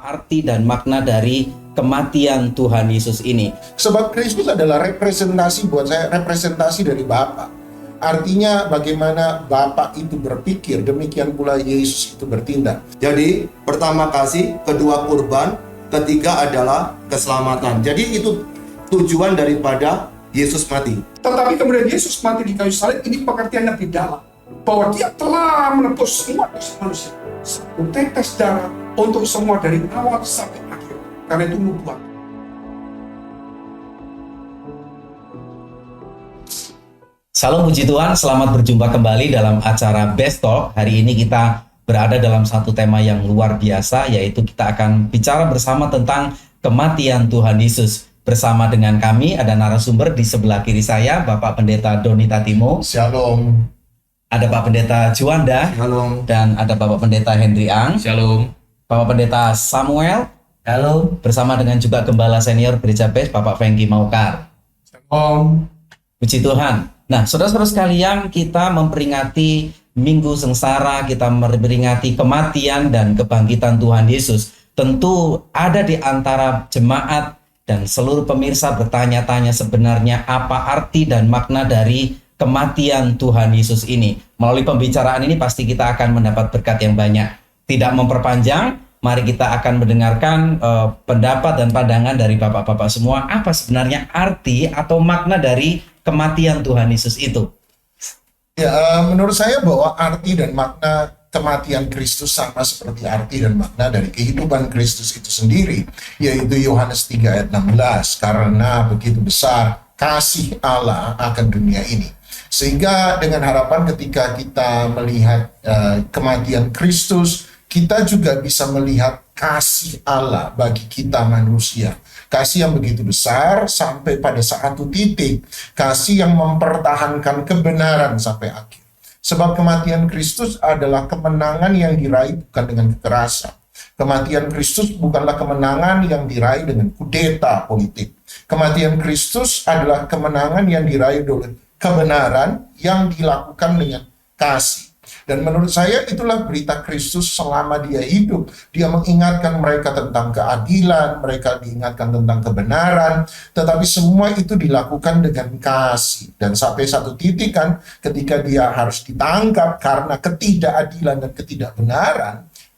arti dan makna dari kematian Tuhan Yesus ini. Sebab Kristus adalah representasi buat saya, representasi dari Bapa. Artinya bagaimana Bapa itu berpikir, demikian pula Yesus itu bertindak. Jadi pertama kasih, kedua kurban, ketiga adalah keselamatan. Jadi itu tujuan daripada Yesus mati. Tetapi kemudian Yesus mati di kayu salib, ini pengertian lebih dalam, bahwa dia telah menebus semua dosa manusia. Satu tetes darah untuk semua dari awal sampai akhir. Karena itu nubuat. Salam puji Tuhan, selamat berjumpa kembali dalam acara Best Talk. Hari ini kita berada dalam satu tema yang luar biasa, yaitu kita akan bicara bersama tentang kematian Tuhan Yesus. Bersama dengan kami ada narasumber di sebelah kiri saya, Bapak Pendeta Doni Tatimo. Shalom. Ada Pak Pendeta Juanda. Shalom. Dan ada Bapak Pendeta Henry Ang. Shalom. Bapak Pendeta Samuel. Halo. Bersama dengan juga Gembala Senior Gereja Best, Bapak Fengki Maukar. Om. Puji Tuhan. Nah, saudara-saudara sekalian, kita memperingati Minggu Sengsara, kita memperingati kematian dan kebangkitan Tuhan Yesus. Tentu ada di antara jemaat dan seluruh pemirsa bertanya-tanya sebenarnya apa arti dan makna dari kematian Tuhan Yesus ini. Melalui pembicaraan ini pasti kita akan mendapat berkat yang banyak. Tidak memperpanjang, mari kita akan mendengarkan pendapat dan pandangan dari bapak-bapak semua. Apa sebenarnya arti atau makna dari kematian Tuhan Yesus itu? Ya, menurut saya bahwa arti dan makna kematian Kristus sama seperti arti dan makna dari kehidupan Kristus itu sendiri, yaitu Yohanes 3 ayat 16, karena begitu besar kasih Allah akan dunia ini. Sehingga dengan harapan ketika kita melihat kematian Kristus, kita juga bisa melihat kasih Allah bagi kita manusia. Kasih yang begitu besar sampai pada satu titik. Kasih yang mempertahankan kebenaran sampai akhir. Sebab kematian Kristus adalah kemenangan yang diraih bukan dengan kekerasan. Kematian Kristus bukanlah kemenangan yang diraih dengan kudeta politik. Kematian Kristus adalah kemenangan yang diraih oleh kebenaran yang dilakukan dengan kasih. Dan menurut saya itulah berita Kristus selama dia hidup. Dia mengingatkan mereka tentang keadilan, mereka diingatkan tentang kebenaran, tetapi semua itu dilakukan dengan kasih. Dan sampai satu titik kan, ketika dia harus ditangkap karena ketidakadilan dan ketidakbenaran,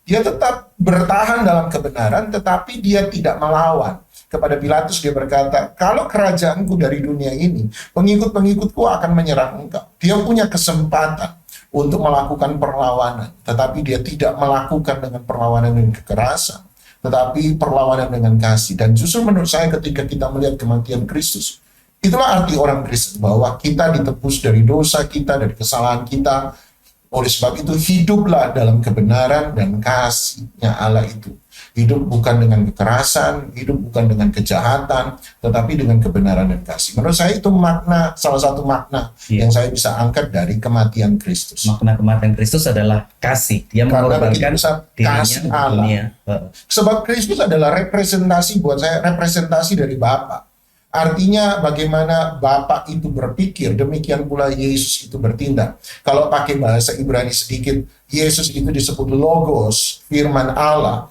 dia tetap bertahan dalam kebenaran, tetapi dia tidak melawan. Kepada Pilatus dia berkata, kalau kerajaanku dari dunia ini, pengikut-pengikutku akan menyerang engkau. Dia punya kesempatan untuk melakukan perlawanan, tetapi dia tidak melakukan dengan perlawanan dengan kekerasan, tetapi perlawanan dengan kasih. Dan justru menurut saya ketika kita melihat kematian Kristus, itulah arti orang Kristen, bahwa kita ditebus dari dosa kita, dari kesalahan kita. Oleh sebab itu hiduplah dalam kebenaran dan kasih-Nya Allah itu. Hidup bukan dengan kekerasan, hidup bukan dengan kejahatan, tetapi dengan kebenaran dan kasih. Menurut saya itu makna, salah satu makna yang saya bisa angkat dari kematian Kristus. Makna kematian Kristus adalah kasih. Dia mengorbankan kasih Allah. Sebab Kristus adalah representasi buat saya, representasi dari Bapa. Artinya bagaimana Bapa itu berpikir, demikian pula Yesus itu bertindak. Kalau pakai bahasa Ibrani sedikit, Yesus itu disebut Logos, firman Allah.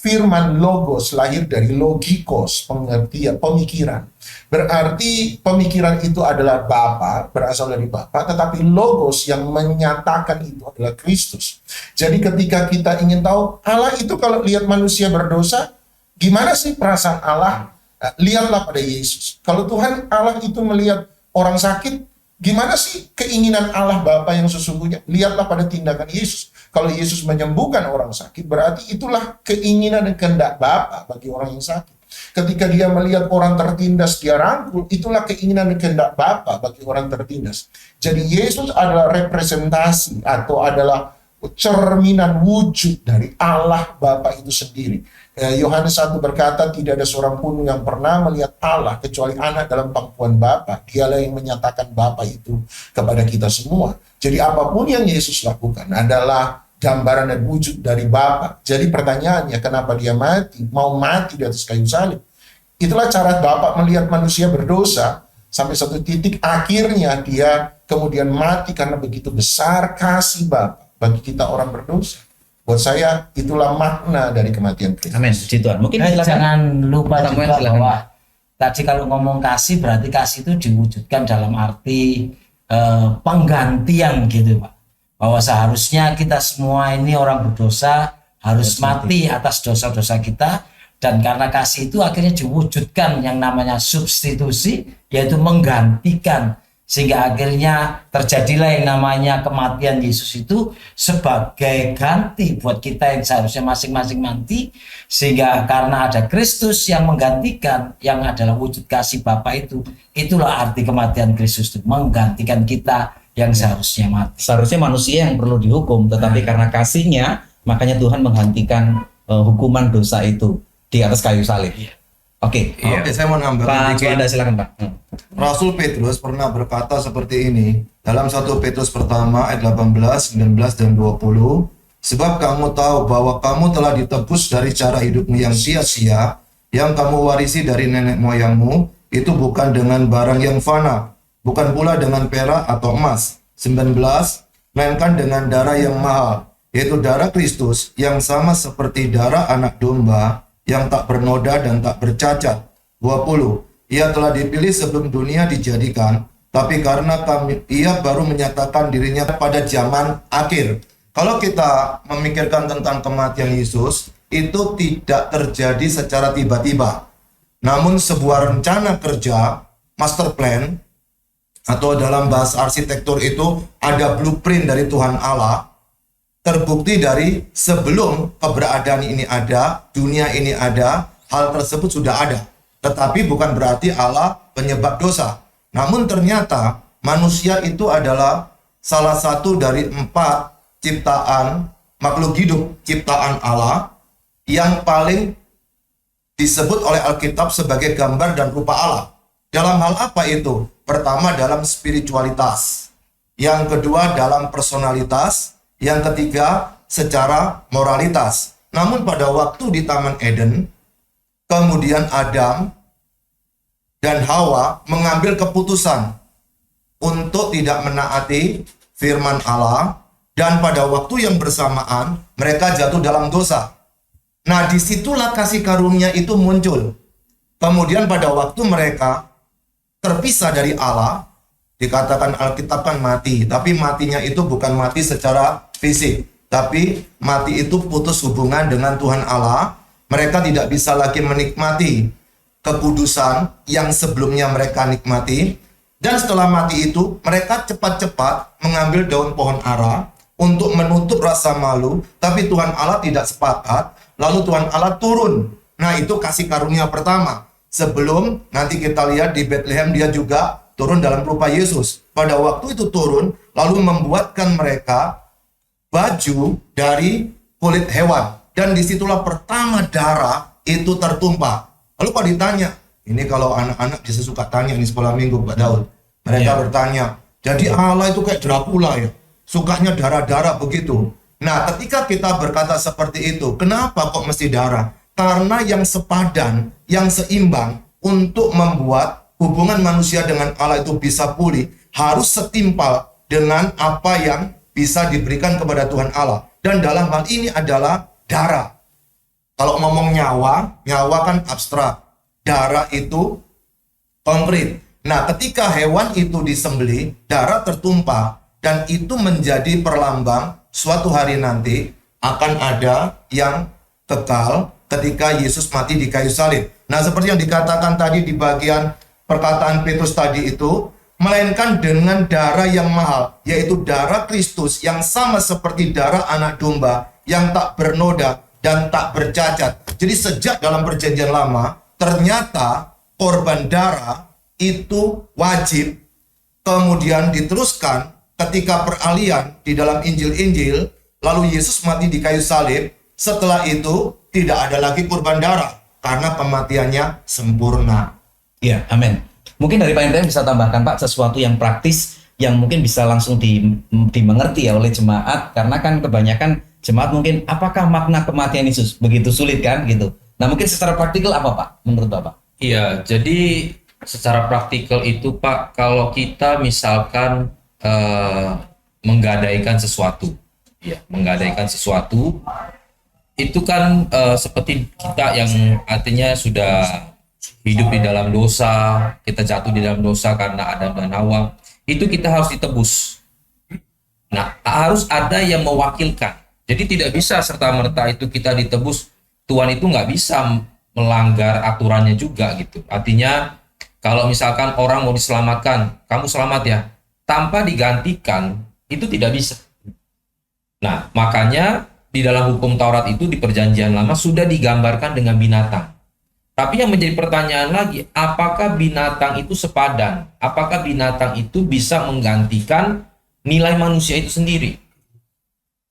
Firman Logos lahir dari logikos, pengertian, pemikiran. Berarti pemikiran itu adalah Bapa, berasal dari Bapa, tetapi Logos yang menyatakan itu adalah Kristus. Jadi ketika kita ingin tahu Allah itu kalau lihat manusia berdosa, gimana sih perasaan Allah? Lihatlah pada Yesus. Kalau Tuhan Allah itu melihat orang sakit, gimana sih keinginan Allah Bapa yang sesungguhnya? Lihatlah pada tindakan Yesus. Kalau Yesus menyembuhkan orang sakit, berarti itulah keinginan dan kehendak Bapa bagi orang yang sakit. Ketika dia melihat orang tertindas, dia rangkul, itulah keinginan dan kehendak Bapa bagi orang tertindas. Jadi Yesus adalah representasi atau adalah cerminan wujud dari Allah Bapa itu sendiri. Yohanes 1 berkata, tidak ada seorang pun yang pernah melihat Allah kecuali anak dalam pangkuan Bapa. Dialah yang menyatakan Bapa itu kepada kita semua. Jadi apapun yang Yesus lakukan adalah gambaran dan wujud dari Bapa. Jadi pertanyaannya, kenapa dia mati? Mau mati di atas kayu salib. Itulah cara Bapa melihat manusia berdosa. Sampai satu titik akhirnya dia kemudian mati karena begitu besar kasih Bapa bagi kita orang berdosa. Buat saya itulah makna dari kematian Kristus. Amin. Puji Tuhan. Mungkin silakan. Jangan lupa Samuel, juga silakan. bahwa tadi kalau ngomong kasih berarti kasih itu diwujudkan dalam arti penggantian gitu Pak. Bahwa seharusnya kita semua ini orang berdosa harus mati atas dosa-dosa kita, dan karena kasih itu akhirnya diwujudkan yang namanya substitusi, yaitu menggantikan, sehingga akhirnya terjadilah yang namanya kematian Yesus itu sebagai ganti buat kita yang seharusnya masing-masing mati, sehingga karena ada Kristus yang menggantikan, yang adalah wujud kasih Bapa itu, itulah arti kematian Kristus itu, menggantikan kita yang seharusnya mati. Seharusnya manusia yang perlu dihukum, tetapi karena kasihnya, makanya Tuhan menghentikan hukuman dosa itu di atas kayu salib. Oke. Oke, saya mau nambah Pak sedikit. Juanda, silakan Pak. Rasul Petrus pernah berkata seperti ini dalam 1 Petrus pertama ayat 18, 19 dan 20. Sebab kamu tahu bahwa kamu telah ditebus dari cara hidupmu yang sia-sia, yang kamu warisi dari nenek moyangmu, itu bukan dengan barang yang fana, bukan pula dengan perak atau emas. 19, melainkan dengan darah yang mahal, yaitu darah Kristus yang sama seperti darah anak domba yang tak bernoda dan tak bercacat. 20, ia telah dipilih sebelum dunia dijadikan, tapi karena ia baru menyatakan dirinya pada zaman akhir. Kalau kita memikirkan tentang kematian Yesus, itu tidak terjadi secara tiba-tiba, namun sebuah rencana kerja, master plan, atau dalam bahasa arsitektur itu ada blueprint dari Tuhan Allah, terbukti dari sebelum keberadaan ini ada, dunia ini ada, hal tersebut sudah ada. Tetapi bukan berarti Allah penyebab dosa. Namun ternyata manusia itu adalah salah satu dari 4 ciptaan makhluk hidup ciptaan Allah yang paling disebut oleh Alkitab sebagai gambar dan rupa Allah. Dalam hal apa itu? Pertama dalam spiritualitas, yang kedua dalam personalitas, yang ketiga secara moralitas. Namun pada waktu di Taman Eden, kemudian Adam dan Hawa mengambil keputusan untuk tidak menaati firman Allah, dan pada waktu yang bersamaan mereka jatuh dalam dosa. Nah, disitulah kasih karunia itu muncul. Kemudian pada waktu mereka terpisah dari Allah, dikatakan Alkitab kan mati, tapi matinya itu bukan mati secara fisik, tapi mati itu putus hubungan dengan Tuhan Allah. Mereka tidak bisa lagi menikmati kekudusan yang sebelumnya mereka nikmati, dan setelah mati itu mereka cepat-cepat mengambil daun pohon ara untuk menutup rasa malu, tapi Tuhan Allah tidak sepakat, lalu Tuhan Allah turun. Nah, itu kasih karunia pertama. Sebelum nanti kita lihat di Bethlehem dia juga turun dalam rupa Yesus. Pada waktu itu turun, lalu membuatkan mereka baju dari kulit hewan. Dan disitulah pertama darah itu tertumpah. Lalu Pak ditanya, ini kalau anak-anak bisa suka tanya di sekolah minggu Pak Daud. Mereka bertanya, jadi Allah itu kayak Dracula ya, sukanya darah-darah begitu. Nah, ketika kita berkata seperti itu, kenapa kok mesti darah? Karena yang sepadan, yang seimbang untuk membuat hubungan manusia dengan Allah itu bisa pulih, harus setimpal dengan apa yang bisa diberikan kepada Tuhan Allah. Dan dalam hal ini adalah darah. Kalau ngomong nyawa, nyawa kan abstrak. Darah itu konkret. Nah, ketika hewan itu disembelih, darah tertumpah, dan itu menjadi perlambang suatu hari nanti akan ada yang kekal ketika Yesus mati di kayu salib. Nah, seperti yang dikatakan tadi di bagian perkataan Petrus tadi itu, melainkan dengan darah yang mahal, yaitu darah Kristus yang sama seperti darah anak domba yang tak bernoda dan tak bercacat. Jadi sejak dalam perjanjian lama, ternyata korban darah itu wajib, kemudian diteruskan ketika peralihan di dalam Injil-Injil, lalu Yesus mati di kayu salib. Setelah itu tidak ada lagi kurban darah karena kematiannya sempurna. Iya, amin. Mungkin dari Pak Hendra bisa tambahkan Pak sesuatu yang praktis yang mungkin bisa langsung dimengerti ya oleh jemaat, karena kan kebanyakan jemaat mungkin apakah makna kematian Yesus begitu sulit kan gitu. Nah, mungkin secara praktikal apa Pak menurut Bapak? Iya, jadi secara praktikal itu Pak, kalau kita misalkan menggadaikan sesuatu, ya menggadaikan sesuatu itu kan seperti kita yang artinya sudah hidup di dalam dosa, kita jatuh di dalam dosa karena Adam dan Hawa, itu kita harus ditebus. Nah, harus ada yang mewakilkan. Jadi tidak bisa serta-merta itu kita ditebus. Tuhan itu nggak bisa melanggar aturannya juga gitu. Artinya kalau misalkan orang mau diselamatkan, kamu selamat ya, tanpa digantikan, itu tidak bisa. Nah, makanya di dalam hukum Taurat itu di Perjanjian Lama sudah digambarkan dengan binatang. Tapi yang menjadi pertanyaan lagi, apakah binatang itu sepadan? Apakah binatang itu bisa menggantikan nilai manusia itu sendiri?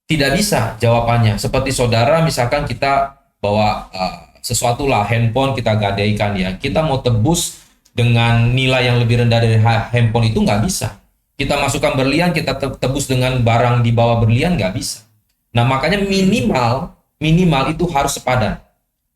Tidak bisa jawabannya. Seperti saudara, misalkan kita bawa sesuatu lah, handphone kita gadaikan ya. Kita mau tebus dengan nilai yang lebih rendah dari handphone itu nggak bisa. Kita masukkan berlian, kita tebus dengan barang di bawah berlian, nggak bisa. Nah, makanya minimal itu harus sepadan.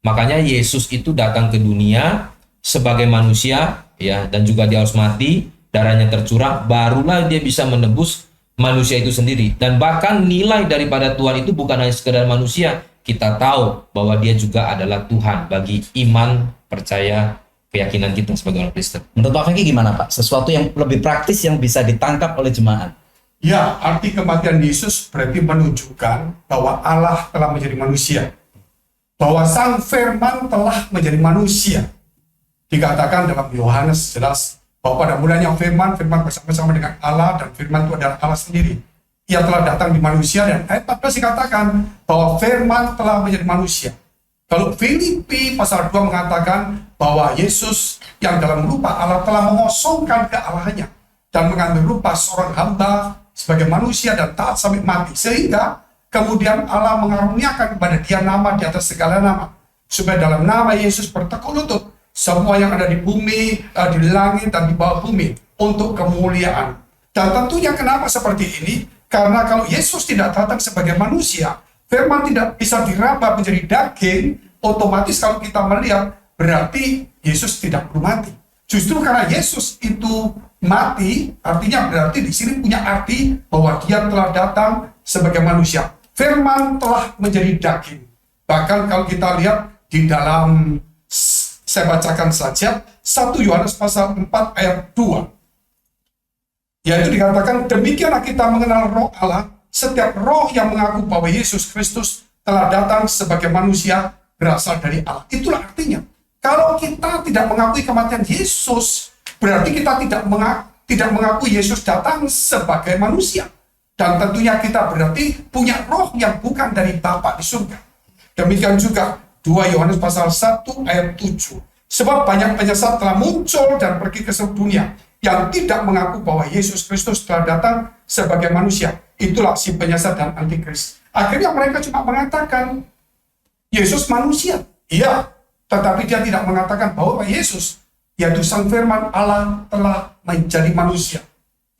Makanya Yesus itu datang ke dunia sebagai manusia ya, dan juga dia harus mati, darahnya tercurah, barulah dia bisa menebus manusia itu sendiri. Dan bahkan nilai daripada Tuhan itu bukan hanya sekedar manusia, kita tahu bahwa dia juga adalah Tuhan bagi iman, percaya, keyakinan kita sebagai orang Kristen. Menurut Pak Feki gimana Pak? Sesuatu yang lebih praktis yang bisa ditangkap oleh jemaat. Ya, arti kematian Yesus berarti menunjukkan bahwa Allah telah menjadi manusia. Bahwa Sang Firman telah menjadi manusia. Dikatakan dalam Yohanes jelas bahwa pada mulanya Firman bersama-sama dengan Allah, dan Firman itu adalah Allah sendiri. Ia telah datang di manusia, dan ayat 14 dikatakan bahwa Firman telah menjadi manusia. Kalau Filipi pasal 2 mengatakan bahwa Yesus yang dalam rupa Allah telah mengosongkan kealahannya dan mengambil rupa seorang hamba sebagai manusia dan taat sampai mati, sehingga kemudian Allah mengaruniakan kepada dia nama di atas segala nama, supaya dalam nama Yesus bertekuk lutut semua yang ada di bumi, di langit dan di bawah bumi, untuk kemuliaan. Dan tentunya kenapa seperti ini? Karena kalau Yesus tidak datang sebagai manusia, Firman tidak bisa diraba menjadi daging, otomatis kalau kita melihat berarti Yesus tidak perlu mati. Justru karena Yesus itu mati, artinya berarti di sini punya arti bahwa dia telah datang sebagai manusia. Firman telah menjadi daging. Bahkan kalau kita lihat di dalam, saya bacakan saja 1 Yohanes pasal 4 ayat 2. Yaitu dikatakan, demikianlah kita mengenal roh Allah, setiap roh yang mengaku bahwa Yesus Kristus telah datang sebagai manusia berasal dari Allah. Itulah artinya. Kalau kita tidak mengakui kematian Yesus, berarti kita tidak mengakui Yesus datang sebagai manusia. Dan tentunya kita berarti punya roh yang bukan dari Bapa di surga. Demikian juga 2 Yohanes pasal 1 ayat 7. Sebab banyak penyesat telah muncul dan pergi ke seluruh dunia yang tidak mengaku bahwa Yesus Kristus telah datang sebagai manusia. Itulah si penyesat dan antikris. Akhirnya mereka cuma mengatakan Yesus manusia. Iya, tetapi dia tidak mengatakan bahwa Yesus, yaitu Sang Firman Allah, telah menjadi manusia.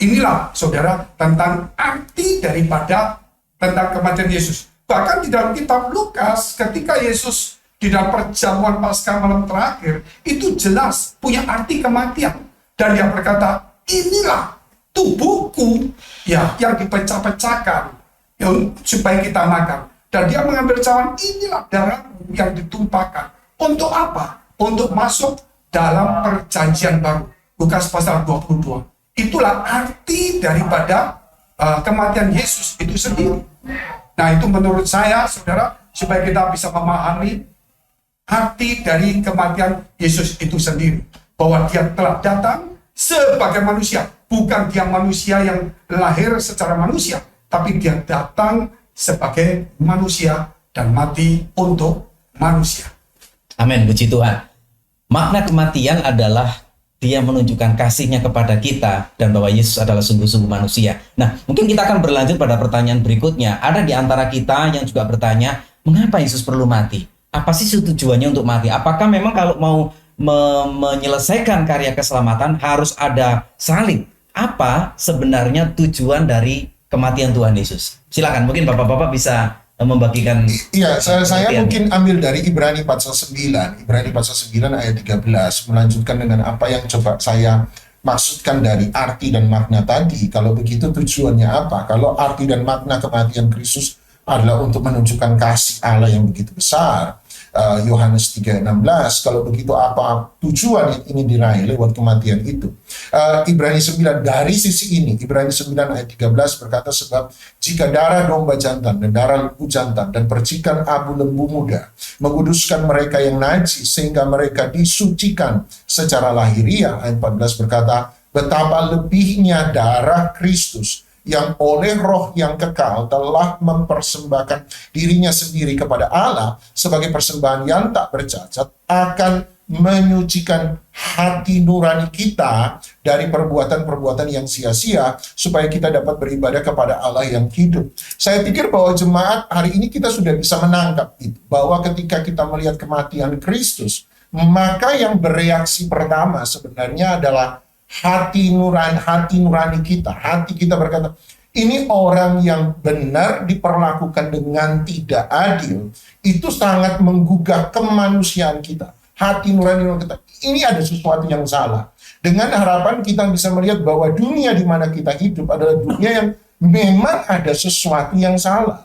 Inilah, saudara, tentang arti daripada tentang kematian Yesus. Bahkan di dalam kitab Lukas, ketika Yesus di dalam perjamuan Paskah malam terakhir, itu jelas punya arti kematian. Dan dia berkata, inilah tubuhku ya, yang dipecah-pecahkan ya, supaya kita makan. Dan dia mengambil cawan, inilah darahku yang ditumpahkan. Untuk apa? Untuk masuk dalam perjanjian baru. Lukas pasal 22. Itulah arti daripada kematian Yesus itu sendiri. Nah, itu menurut saya, saudara, supaya kita bisa memahami arti dari kematian Yesus itu sendiri. Bahwa dia telah datang sebagai manusia. Bukan dia manusia yang lahir secara manusia, tapi dia datang sebagai manusia dan mati untuk manusia. Amin, puji Tuhan. Makna kematian adalah dia menunjukkan kasihnya kepada kita dan bahwa Yesus adalah sungguh-sungguh manusia. Nah, mungkin kita akan berlanjut pada pertanyaan berikutnya. Ada di antara kita yang juga bertanya, mengapa Yesus perlu mati? Apa sih tujuannya untuk mati? Apakah memang kalau mau menyelesaikan karya keselamatan harus ada salib? Apa sebenarnya tujuan dari kematian Tuhan Yesus? Silakan, mungkin Bapak-bapak bisa membagikan. Iya, saya mungkin ambil dari Ibrani pasal 9 ayat 13, melanjutkan dengan apa yang coba saya maksudkan dari arti dan makna tadi? Kalau begitu tujuannya apa? Kalau arti dan makna kematian Kristus adalah untuk menunjukkan kasih Allah yang begitu besar, Yohanes 3:16, kalau begitu apa tujuan yang ingin diraih lewat kematian itu? Ibrani 9, dari sisi ini, Ibrani 9 ayat 13 berkata, sebab jika darah domba jantan dan darah lembu jantan dan percikan abu lembu muda menguduskan mereka yang najis sehingga mereka disucikan secara lahiriah, ayat 14 berkata, betapa lebihnya darah Kristus yang oleh roh yang kekal telah mempersembahkan dirinya sendiri kepada Allah sebagai persembahan yang tak bercacat, akan menyucikan hati nurani kita dari perbuatan-perbuatan yang sia-sia supaya kita dapat beribadah kepada Allah yang hidup. Saya pikir bahwa jemaat hari ini kita sudah bisa menangkap itu, bahwa ketika kita melihat kematian Kristus, maka yang bereaksi pertama sebenarnya adalah hati nurani kita. Hati kita berkata, ini orang yang benar diperlakukan dengan tidak adil, itu sangat menggugah kemanusiaan kita. Hati nurani kita, ini ada sesuatu yang salah. Dengan harapan kita bisa melihat bahwa dunia di mana kita hidup adalah dunia yang memang ada sesuatu yang salah.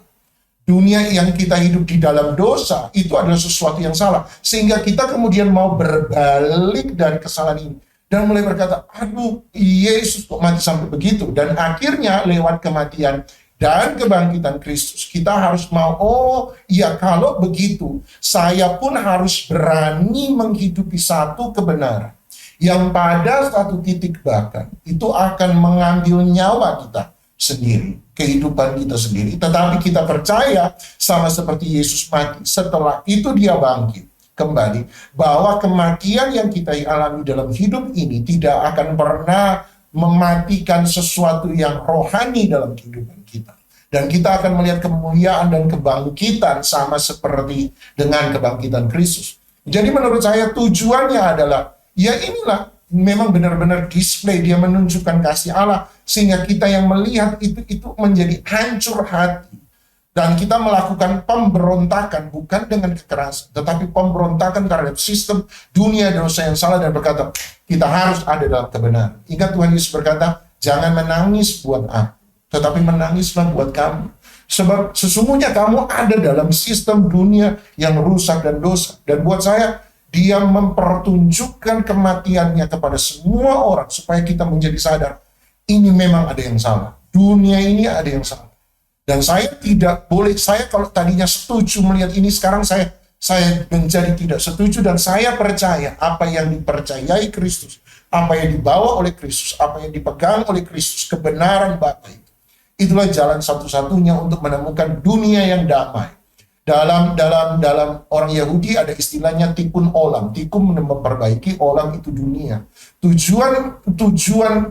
Dunia yang kita hidup di dalam dosa itu adalah sesuatu yang salah, sehingga kita kemudian mau berbalik dari kesalahan ini dan mulai berkata, aduh, Yesus kok mati sampai begitu. Dan akhirnya lewat kematian dan kebangkitan Kristus, kita harus mau, oh ya kalau begitu, saya pun harus berani menghidupi satu kebenaran yang pada satu titik bahkan itu akan mengambil nyawa kita sendiri, kehidupan kita sendiri. Tetapi kita percaya sama seperti Yesus mati, setelah itu dia bangkit kembali, bahwa kematian yang kita alami dalam hidup ini tidak akan pernah mematikan sesuatu yang rohani dalam kehidupan kita. Dan kita akan melihat kemuliaan dan kebangkitan sama seperti dengan kebangkitan Kristus. Jadi menurut saya tujuannya adalah, ya inilah memang benar-benar display, dia menunjukkan kasih Allah, sehingga kita yang melihat itu menjadi hancur hati. Dan kita melakukan pemberontakan bukan dengan kekerasan, tetapi pemberontakan terhadap sistem dunia dosa yang salah dan berkata, kita harus ada dalam kebenaran. Ingat Tuhan Yesus berkata, jangan menangis buat aku, tetapi menangislah buat kamu. Sebab sesungguhnya kamu ada dalam sistem dunia yang rusak dan dosa. Dan buat saya, dia mempertunjukkan kematiannya kepada semua orang supaya kita menjadi sadar, ini memang ada yang salah. Dunia ini ada yang salah. Dan saya tidak boleh, saya kalau tadinya setuju melihat ini, sekarang saya menjadi tidak setuju, dan saya percaya apa yang dipercayai Kristus, apa yang dibawa oleh Kristus, apa yang dipegang oleh Kristus, kebenaran Bapa itu. Itulah jalan satu-satunya untuk menemukan dunia yang damai. Dalam orang Yahudi ada istilahnya tikun olam. Tikun memperbaiki, olam itu dunia. Tujuan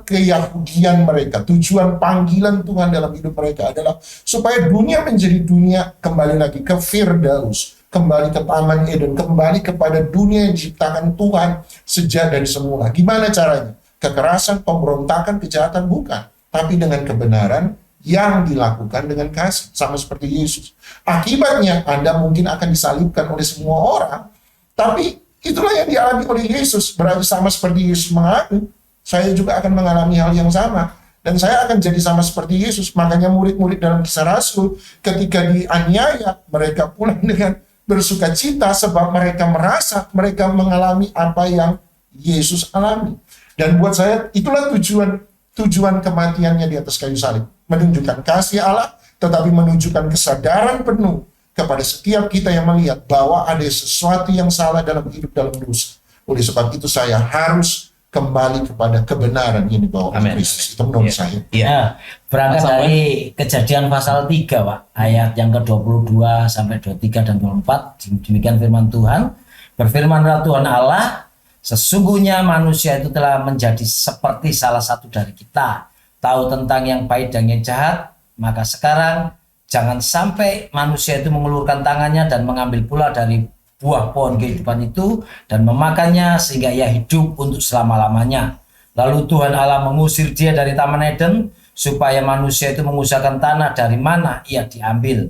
keyahudian mereka, tujuan panggilan Tuhan dalam hidup mereka adalah supaya dunia menjadi dunia, kembali lagi ke Firdaus, kembali ke Taman Eden, kembali kepada dunia yang diciptakan Tuhan sejak dari semula. Gimana caranya? Kekerasan, pemberontakan, kejahatan bukan, tapi dengan kebenaran yang dilakukan dengan kasih, sama seperti Yesus. Akibatnya Anda mungkin akan disalibkan oleh semua orang, tapi itulah yang dialami oleh Yesus. Berarti sama seperti Yesus mengalami, saya juga akan mengalami hal yang sama, dan saya akan jadi sama seperti Yesus. Makanya murid-murid dalam Kisah Rasul ketika dianiaya, mereka pulang dengan bersuka cita sebab mereka merasa mereka mengalami apa yang Yesus alami. Dan buat saya itulah tujuan kematiannya di atas kayu salib, menunjukkan kasih Allah, tetapi menunjukkan kesadaran penuh kepada setiap kita yang melihat bahwa ada sesuatu yang salah dalam hidup dalam dosa. Oleh sebab itu saya harus kembali kepada kebenaran yang dibawa oleh Kristus. Itu menurut saya. Ya, berangkat dari Kejadian pasal 3, Pak, ayat yang ke-22 sampai 23 dan 24, demikian firman Tuhan. Berfirmanlah Tuhan Allah, sesungguhnya manusia itu telah menjadi seperti salah satu dari kita, tahu tentang yang baik dan yang jahat. Maka sekarang jangan sampai manusia itu mengulurkan tangannya dan mengambil pula dari buah pohon kehidupan itu dan memakannya sehingga ia hidup untuk selama-lamanya. Lalu Tuhan Allah mengusir dia dari Taman Eden supaya manusia itu mengusahakan tanah dari mana ia diambil.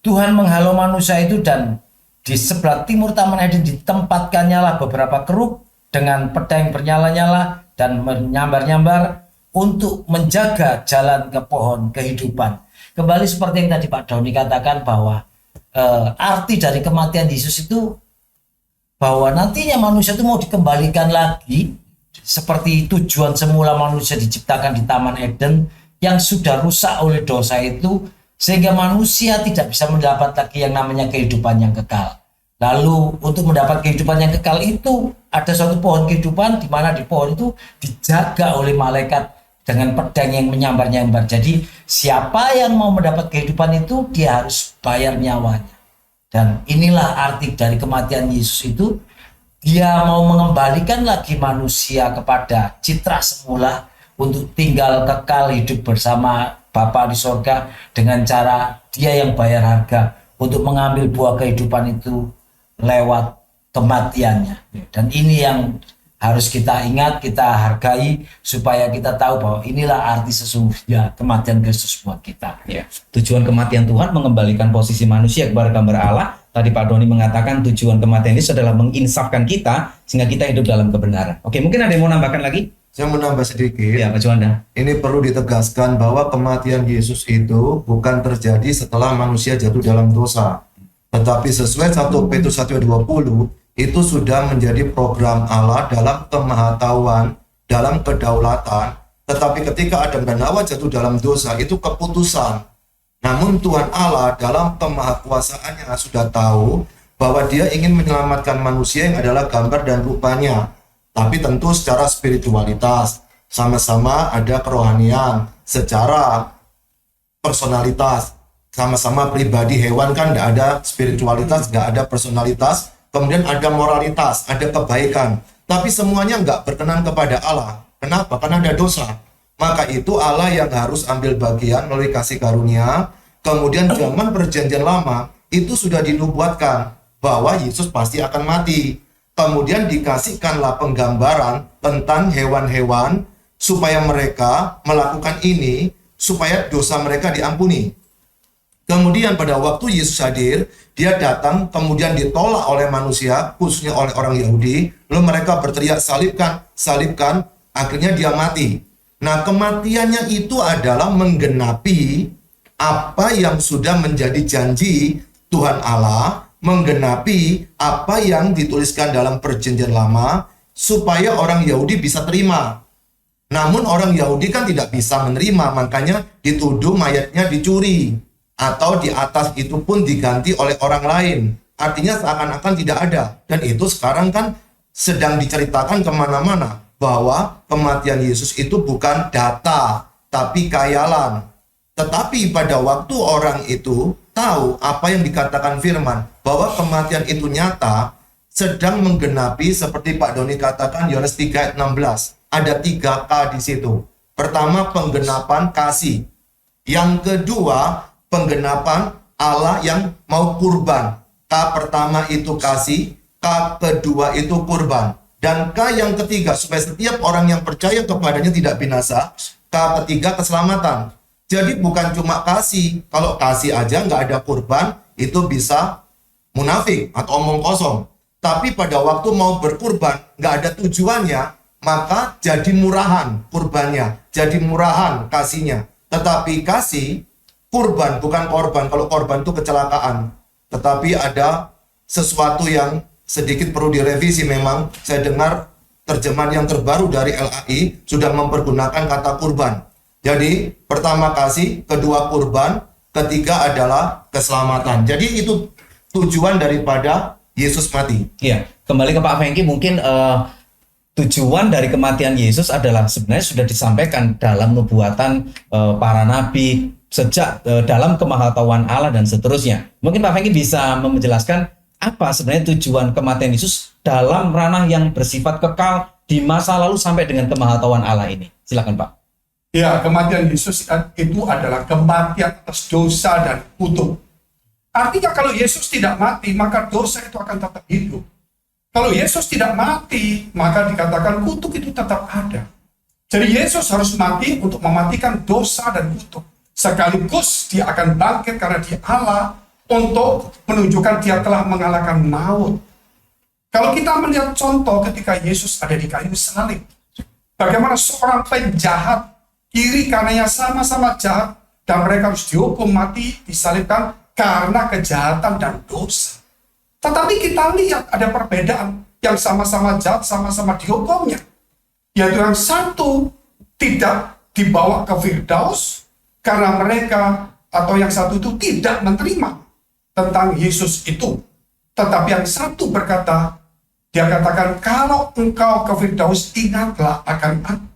Tuhan menghalau manusia itu, dan di sebelah timur Taman Eden ditempatkannya lah beberapa keruk dengan pedang bernyala-nyala dan menyambar-nyambar untuk menjaga jalan ke pohon kehidupan. Kembali seperti yang tadi Pak Doni katakan bahwa arti dari kematian Yesus itu bahwa nantinya manusia itu mau dikembalikan lagi seperti tujuan semula manusia diciptakan di Taman Eden yang sudah rusak oleh dosa itu, sehingga manusia tidak bisa mendapat lagi yang namanya kehidupan yang kekal. Lalu untuk mendapat kehidupan yang kekal itu ada suatu pohon kehidupan di mana di pohon itu dijaga oleh malaikat dengan pedang yang menyambar-nyambar. Jadi siapa yang mau mendapat kehidupan itu dia harus bayar nyawanya. Dan inilah arti dari kematian Yesus itu. Dia mau mengembalikan lagi manusia kepada citra semula untuk tinggal kekal hidup bersama Bapa di sorga dengan cara dia yang bayar harga untuk mengambil buah kehidupan itu lewat kematiannya. Dan ini yang harus kita ingat, kita hargai supaya kita tahu bahwa inilah arti sesungguhnya kematian Kristus buat kita. Ya. Tujuan kematian Tuhan mengembalikan posisi manusia kepada gambar Allah. Tadi Pak Doni mengatakan tujuan kematian Yesus adalah menginsafkan kita sehingga kita hidup dalam kebenaran. Oke, mungkin ada yang mau nambahkan lagi? Saya menambah sedikit. Ya, Pak Juanda. Ini perlu ditegaskan bahwa kematian Yesus itu bukan terjadi setelah manusia jatuh dalam dosa. Tetapi sesuai 1 Petrus 1:20 itu sudah menjadi program Allah dalam kemahatauan, dalam kedaulatan. Tetapi ketika Adam dan Hawa jatuh dalam dosa itu keputusan. Namun Tuhan Allah dalam kemahakuasaannya sudah tahu bahwa dia ingin menyelamatkan manusia yang adalah gambar dan rupanya. Tapi tentu secara spiritualitas, sama-sama ada kerohanian, secara personalitas, sama-sama pribadi. Hewan kan tidak ada spiritualitas, tidak ada personalitas, kemudian ada moralitas, ada kebaikan. Tapi semuanya nggak berkenan kepada Allah. Kenapa? Karena ada dosa. Maka itu Allah yang harus ambil bagian melalui kasih karunia. Kemudian zaman perjanjian lama itu sudah dinubuatkan bahwa Yesus pasti akan mati. Kemudian dikasihkanlah penggambaran tentang hewan-hewan supaya mereka melakukan ini, supaya dosa mereka diampuni. Kemudian pada waktu Yesus hadir, dia datang kemudian ditolak oleh manusia, khususnya oleh orang Yahudi. Lalu mereka berteriak, salibkan, salibkan, akhirnya dia mati. Nah, kematiannya itu adalah menggenapi apa yang sudah menjadi janji Tuhan Allah, menggenapi apa yang dituliskan dalam perjanjian lama, supaya orang Yahudi bisa terima. Namun orang Yahudi kan tidak bisa menerima, makanya dituduh mayatnya dicuri, atau di atas itu pun diganti oleh orang lain. Artinya seakan-akan tidak ada. Dan itu sekarang kan sedang diceritakan kemana-mana, bahwa kematian Yesus itu bukan data, tapi khayalan. Tetapi pada waktu orang itu tahu apa yang dikatakan firman, bahwa kematian itu nyata, sedang menggenapi seperti Pak Doni katakan Yohanes 3:16. Ada 3 K di situ. Pertama, penggenapan kasih. Yang kedua, penggenapan Allah yang mau kurban. K pertama itu kasih, K kedua itu kurban. Dan K yang ketiga, supaya setiap orang yang percaya kepadanya tidak binasa. K ketiga, keselamatan. Jadi bukan cuma kasih. Kalau kasih aja nggak ada kurban, itu bisa munafik atau omong kosong. Tapi pada waktu mau berkurban, nggak ada tujuannya, maka jadi murahan kurbannya, jadi murahan kasihnya. Tetapi kasih, kurban bukan korban. Kalau korban itu kecelakaan. Tetapi ada sesuatu yang sedikit perlu direvisi memang. Saya dengar terjemahan yang terbaru dari LAI sudah mempergunakan kata kurban. Jadi pertama kasih, kedua kurban, ketiga adalah keselamatan. Jadi itu tujuan daripada Yesus mati. Iya, kembali ke Pak Fengki, mungkin tujuan dari kematian Yesus adalah sebenarnya sudah disampaikan dalam nubuatan para nabi sejak dalam kemahatauan Allah dan seterusnya. Mungkin Pak Fengki bisa menjelaskan apa sebenarnya tujuan kematian Yesus dalam ranah yang bersifat kekal di masa lalu sampai dengan kemahatauan Allah ini. Silakan Pak. Ya, kematian Yesus itu adalah kematian atas dosa dan kutuk. Artinya kalau Yesus tidak mati, maka dosa itu akan tetap hidup. Kalau Yesus tidak mati, maka dikatakan kutuk itu tetap ada. Jadi Yesus harus mati untuk mematikan dosa dan kutuk. Sekaligus dia akan bangkit karena dia Allah untuk menunjukkan dia telah mengalahkan maut. Kalau kita melihat contoh ketika Yesus ada di kayu salib, Bagaimana seorang penjahat, kiri kanannya sama-sama jahat, dan mereka harus dihukum mati, disalibkan karena kejahatan dan dosa. Tetapi kita lihat ada perbedaan, yang sama-sama jahat, sama-sama dihukumnya. Yaitu yang satu tidak dibawa ke Firdaus, karena mereka atau yang satu itu tidak menerima tentang Yesus itu. Tetapi yang satu berkata, dia katakan, kalau engkau ke Firdaus, ingatlah akan aku.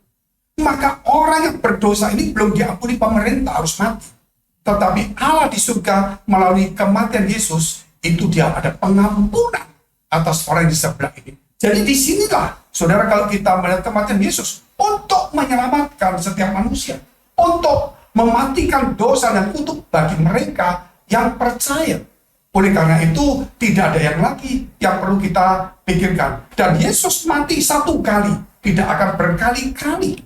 Maka orang yang berdosa ini belum diampuni pemerintah harus mati. Tetapi Allah di surga melalui kematian Yesus, itu dia ada pengampunan atas orang di sebelah ini. Jadi disinilah, saudara, kalau kita melihat kematian Yesus untuk menyelamatkan setiap manusia, untuk mematikan dosa dan untuk bagi mereka yang percaya. Oleh karena itu, tidak ada yang lagi yang perlu kita pikirkan. Dan Yesus mati satu kali, tidak akan berkali-kali.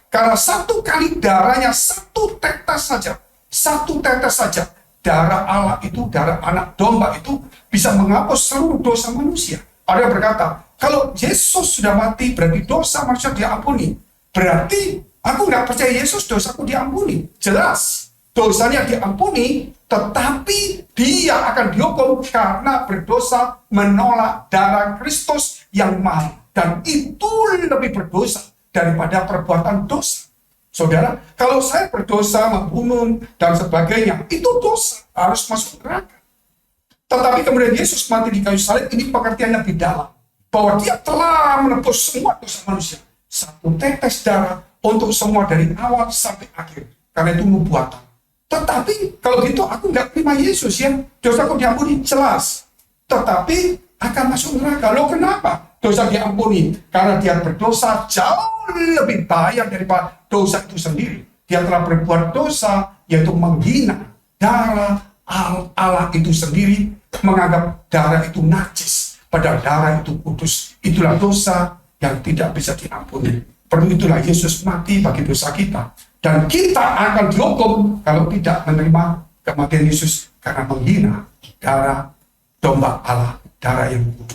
Karena satu kali darahnya, satu tetes saja. Satu tetes saja. Darah Allah itu, darah anak domba itu bisa menghapus seluruh dosa manusia. Ada yang berkata, kalau Yesus sudah mati, berarti dosa manusia diampuni. Berarti aku nggak percaya Yesus, dosaku diampuni. Jelas, dosanya diampuni, tetapi dia akan dihukum karena berdosa menolak darah Kristus yang mahal. Dan itu lebih berdosa daripada perbuatan dosa. Saudara, kalau saya berdosa, membunuh, dan sebagainya, itu dosa, harus masuk neraka. Tetapi kemudian Yesus mati di kayu salib, ini pengertian lebih dalam. Bahwa dia telah menebus semua dosa manusia. Satu tetes darah untuk semua dari awal sampai akhir. Karena itu nubuatan. Tetapi kalau gitu aku nggak terima Yesus ya. Dosaku diampuni, jelas. Tetapi akan masuk neraka. Loh kenapa? Dosa diampuni. Karena dia berdosa jauh lebih bahaya daripada dosa itu sendiri. Dia telah berbuat dosa, yaitu menghina darah Allah itu sendiri, menganggap darah itu najis, padahal darah itu kudus. Itulah dosa yang tidak bisa diampuni. Perlu itulah Yesus mati bagi dosa kita. Dan kita akan dihukum kalau tidak menerima kematian Yesus karena menghina darah domba Allah, darah yang kudus.